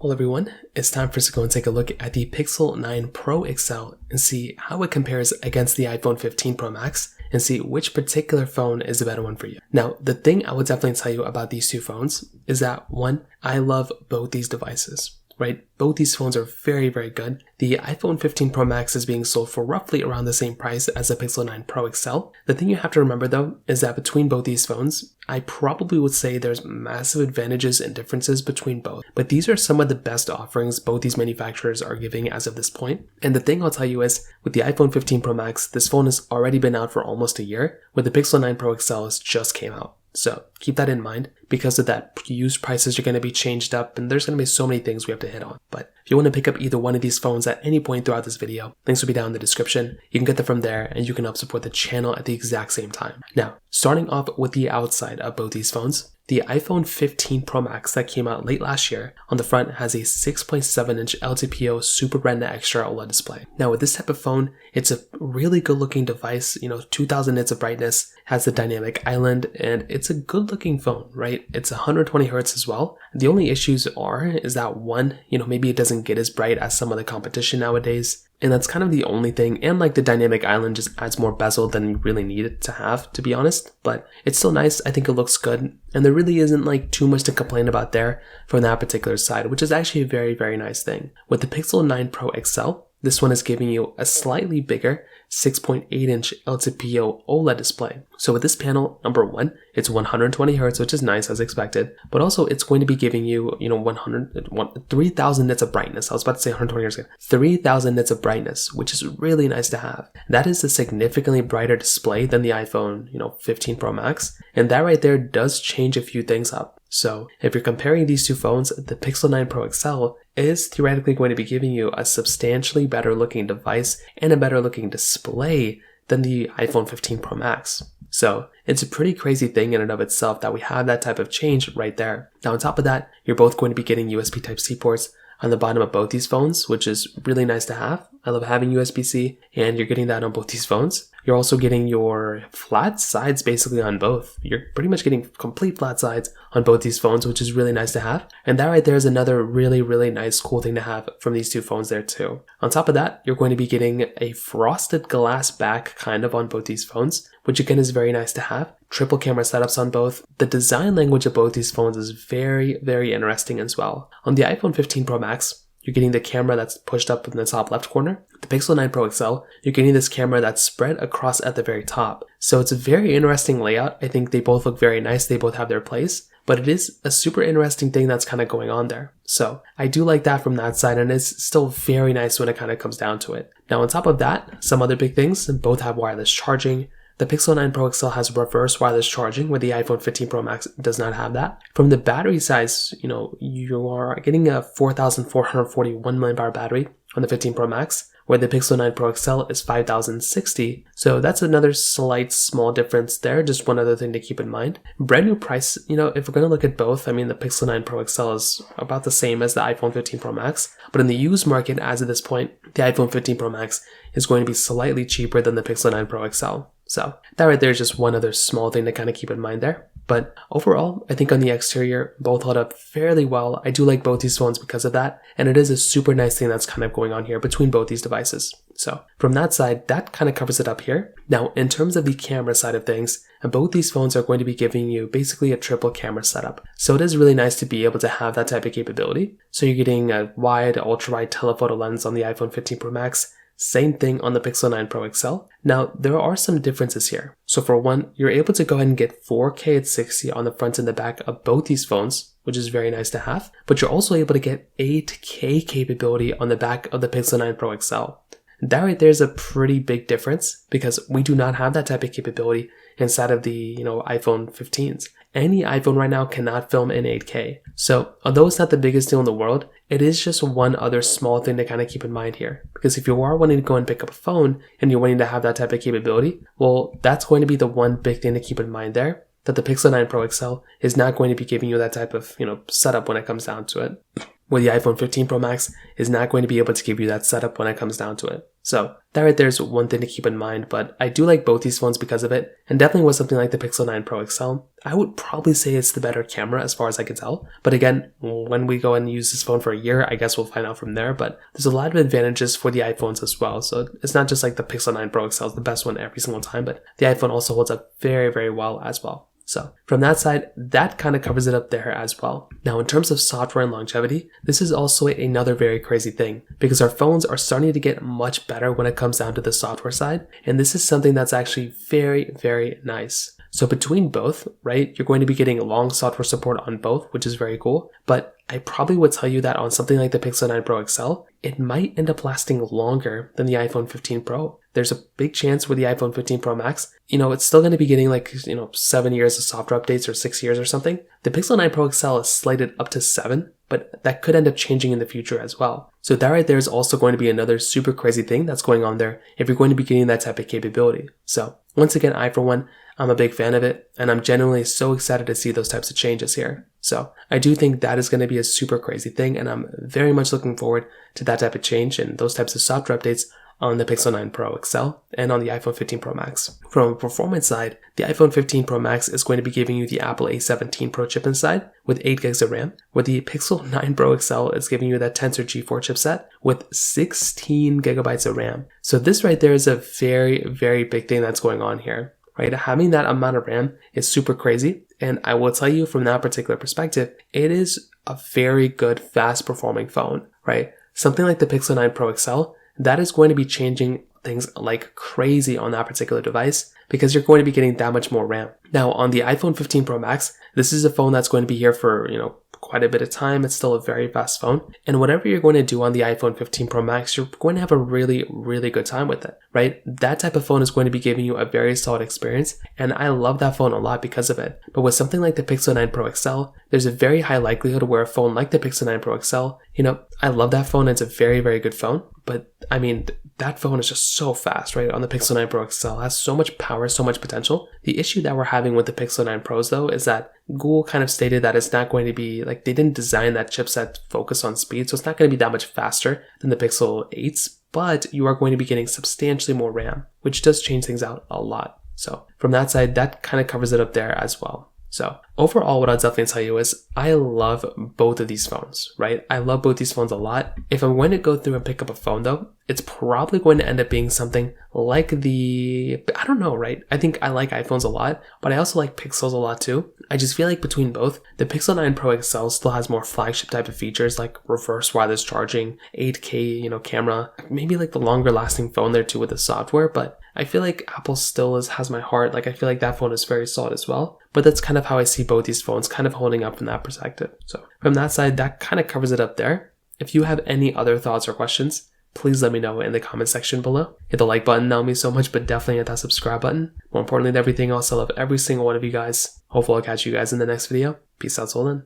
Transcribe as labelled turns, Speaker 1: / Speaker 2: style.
Speaker 1: Well everyone, it's time for us to go and take a look at the Pixel 9 Pro XL and see how it compares against the iPhone 15 Pro Max and see which particular phone is the better one for you. Now, the thing I would definitely tell you about these two phones is that one, I love both these devices. Right? Both these phones are very, very good. The iPhone 15 Pro Max is being sold for roughly around the same price as the Pixel 9 Pro XL. The thing you have to remember though is that between both these phones, I probably would say there's massive advantages and differences between both. But these are some of the best offerings both these manufacturers are giving as of this point. And the thing I'll tell you is, with the iPhone 15 Pro Max, this phone has already been out for almost a year, where the Pixel 9 Pro XL has just came out. So keep that in mind. Because of that, used prices are going to be changed up and there's going to be so many things we have to hit on. But if you want to pick up either one of these phones at any point throughout this video, links will be down in the description. You can get them from there and you can help support the channel at the exact same time. Now, starting off with the outside of both these phones, the iPhone 15 Pro Max that came out late last year on the front has a 6.7-inch LTPO Super Retina Extra OLED display. Now with this type of phone, it's a really good looking device, 2000 nits of brightness, has the dynamic island, and it's a good looking phone, right? It's 120 Hz as well. The only issues is that one, maybe it doesn't get as bright as some of the competition nowadays. And that's kind of the only thing, and like the dynamic island just adds more bezel than you really need it to have, to be honest, but it's still nice. I think it looks good, and there really isn't like too much to complain about there from that particular side, which is actually a very, very nice thing. With the Pixel 9 Pro XL, this one is giving you a slightly bigger 6.8-inch LTPO OLED display. So with this panel, number one, it's 120 Hz, which is nice as expected, but also it's going to be giving you, 3000 nits of brightness. I was about to say 120 Hz again. 3000 nits of brightness, which is really nice to have. That is a significantly brighter display than the iPhone, 15 Pro Max, and that right there does change a few things up. So if you're comparing these two phones, the Pixel 9 Pro XL is theoretically going to be giving you a substantially better looking device and a better looking display than the iPhone 15 Pro Max. So it's a pretty crazy thing in and of itself that we have that type of change right there. Now on top of that, you're both going to be getting USB Type-C ports on the bottom of both these phones, which is really nice to have. I love having USB-C, and you're getting that on both these phones. You're also getting your flat sides basically on both. You're pretty much getting complete flat sides on both these phones, which is really nice to have. And that right there is another really, really nice, cool thing to have from these two phones there too. On top of that, you're going to be getting a frosted glass back kind of on both these phones, which again is very nice to have. Triple camera setups on both. The design language of both these phones is very, very interesting as well. On the iPhone 15 Pro Max, you're getting the camera that's pushed up in the top left corner. The Pixel 9 Pro XL, you're getting this camera that's spread across at the very top. So it's a very interesting layout. I think they both look very nice. They both have their place, but it is a super interesting thing that's kind of going on there. So I do like that from that side, and it's still very nice when it kind of comes down to it. Now on top of that, some other big things, both have wireless charging. The Pixel 9 Pro XL has reverse wireless charging, where the iPhone 15 Pro Max does not have that. From the battery size, you are getting a 4,441 mAh battery on the 15 Pro Max, where the Pixel 9 Pro XL is 5,060. So that's another slight small difference there, just one other thing to keep in mind. Brand new price, if we're going to look at both, the Pixel 9 Pro XL is about the same as the iPhone 15 Pro Max, but in the used market as of this point, the iPhone 15 Pro Max is going to be slightly cheaper than the Pixel 9 Pro XL. So that right there is just one other small thing to kind of keep in mind there. But overall, I think on the exterior, both hold up fairly well. I do like both these phones because of that, and it is a super nice thing that's kind of going on here between both these devices. So from that side, that kind of covers it up here. Now, in terms of the camera side of things, both these phones are going to be giving you basically a triple camera setup. So it is really nice to be able to have that type of capability. So you're getting a wide, ultra-wide telephoto lens on the iPhone 15 Pro Max. Same thing on the Pixel 9 Pro XL. Now, there are some differences here. So for one, you're able to go ahead and get 4K at 60 on the front and the back of both these phones, which is very nice to have. But you're also able to get 8K capability on the back of the Pixel 9 Pro XL. That right there is a pretty big difference because we do not have that type of capability inside of the iPhone 15s. Any iPhone right now cannot film in 8K. So although it's not the biggest deal in the world, it is just one other small thing to kind of keep in mind here. Because if you are wanting to go and pick up a phone and you're wanting to have that type of capability, well, that's going to be the one big thing to keep in mind there, that the Pixel 9 Pro XL is not going to be giving you that type of, setup when it comes down to it. Where the iPhone 15 Pro Max is not going to be able to give you that setup when it comes down to it. So that right there is one thing to keep in mind, but I do like both these phones because of it, and definitely with something like the Pixel 9 Pro XL, I would probably say it's the better camera as far as I can tell. But again, when we go and use this phone for a year, I guess we'll find out from there, but there's a lot of advantages for the iPhones as well. So it's not just like the Pixel 9 Pro XL is the best one every single time, but the iPhone also holds up very, very well as well. So from that side, that kind of covers it up there as well. Now, in terms of software and longevity, this is also another very crazy thing because our phones are starting to get much better when it comes down to the software side. And this is something that's actually very, very nice. So between both, right, you're going to be getting long software support on both, which is very cool. But I probably would tell you that on something like the Pixel 9 Pro XL, it might end up lasting longer than the iPhone 15 Pro. There's a big chance with the iPhone 15 Pro Max, it's still going to be getting 7 years of software updates or 6 years or something. The Pixel 9 Pro XL is slated up to 7, but that could end up changing in the future as well. So that right there is also going to be another super crazy thing that's going on there if you're going to be getting that type of capability. So once again, I for one, I'm a big fan of it, and I'm genuinely so excited to see those types of changes here. So I do think that is going to be a super crazy thing, and I'm very much looking forward to that type of change and those types of software updates on the Pixel 9 Pro XL and on the iPhone 15 Pro Max. From a performance side, the iPhone 15 Pro Max is going to be giving you the Apple A17 Pro chip inside with 8 gigs of RAM, where the Pixel 9 Pro XL is giving you that Tensor G4 chipset with 16 gigabytes of RAM. So this right there is a very, very big thing that's going on here. Right, having that amount of RAM is super crazy, and I will tell you from that particular perspective, it is a very good, fast performing phone, right? Something like the Pixel 9 Pro XL, that is going to be changing things like crazy on that particular device because you're going to be getting that much more RAM. Now, on the iPhone 15 Pro Max, this is a phone that's going to be here for, quite a bit of time. It's still a very fast phone. And whatever you're going to do on the iPhone 15 Pro Max, you're going to have a really, really good time with it, right? That type of phone is going to be giving you a very solid experience. And I love that phone a lot because of it. But with something like the Pixel 9 Pro XL, there's a very high likelihood where a phone like the Pixel 9 Pro XL, I love that phone. It's a very, very good phone. But I mean, that phone is just so fast, right? On the Pixel 9 Pro XL, it has so much power, so much potential. The issue that we're having with the Pixel 9 Pros though is that Google kind of stated that it's not going to be, they didn't design that chipset to focus on speed, so it's not going to be that much faster than the Pixel 8s, but you are going to be getting substantially more RAM, which does change things out a lot. So from that side, that kind of covers it up there as well. So overall, what I'll definitely tell you is I love both of these phones, right? I love both these phones a lot. If I'm going to go through and pick up a phone though, it's probably going to end up being something like I don't know, right? I think I like iPhones a lot, but I also like Pixels a lot too. I just feel like between both, the Pixel 9 Pro XL still has more flagship type of features like reverse wireless charging, 8K, camera, maybe like the longer lasting phone there too with the software, but I feel like Apple still has my heart. I feel like that phone is very solid as well. But that's kind of how I see both these phones kind of holding up from that perspective. So from that side, that kind of covers it up there. If you have any other thoughts or questions, please let me know in the comment section below. Hit the like button, that would mean so much, but definitely hit that subscribe button. More importantly than everything else, I love every single one of you guys. Hopefully I'll catch you guys in the next video. Peace out till then.